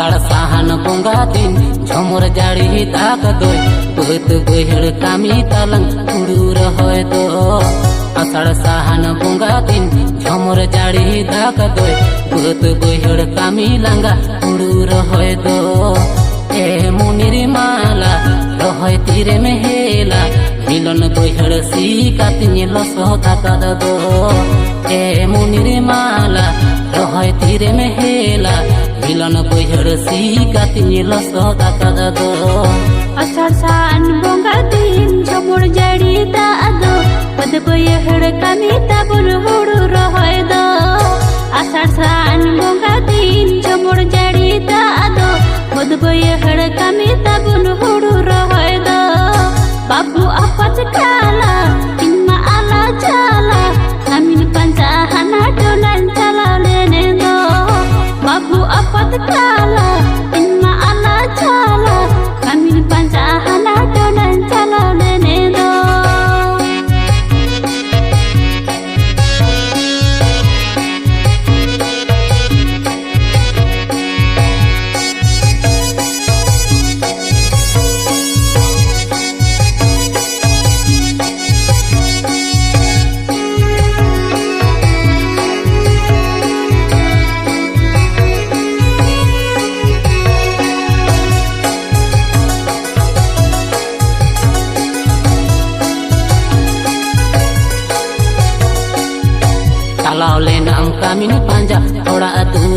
आषाढ़ साहन बोंगा दिन झमर जाड़ी दाग दोय बहुत बहड़ कामी तालंग उड़ूर होय दो आषाढ़ साहन बोंगा दिन झमर जाड़ी दाग दोय बहुत बहड़ कामी लांगा उड़ूर होय दो ए मुनिर माला रहोय तीरे में हेला मिलन बहड़ सी कातिनी लसो दाका दो ए मुनिर माला रहोय तीरे में हेला मिलन बहड़ सी कातिनी लसो दाका दो आषाढ़ साहन बोंगा दिन झमर जाड़ी दाग दो पद बहड़ कामी ताबुन हुड़ू रहोय दो आषाढ़ साहन बोंगा दिन झमर जाड़ी दाग दो पद बहड़ कामी ताबुन हुड़ू रहोय दो बाबू आपत काला इनमा आला जाला नामिन पंचा हना डोलन चला लेने दो बाबू आपत काला इनमा आला जाला नामिन पंचा हना डोलन चला लेने दो kalau lenam kami ni panjang orang atu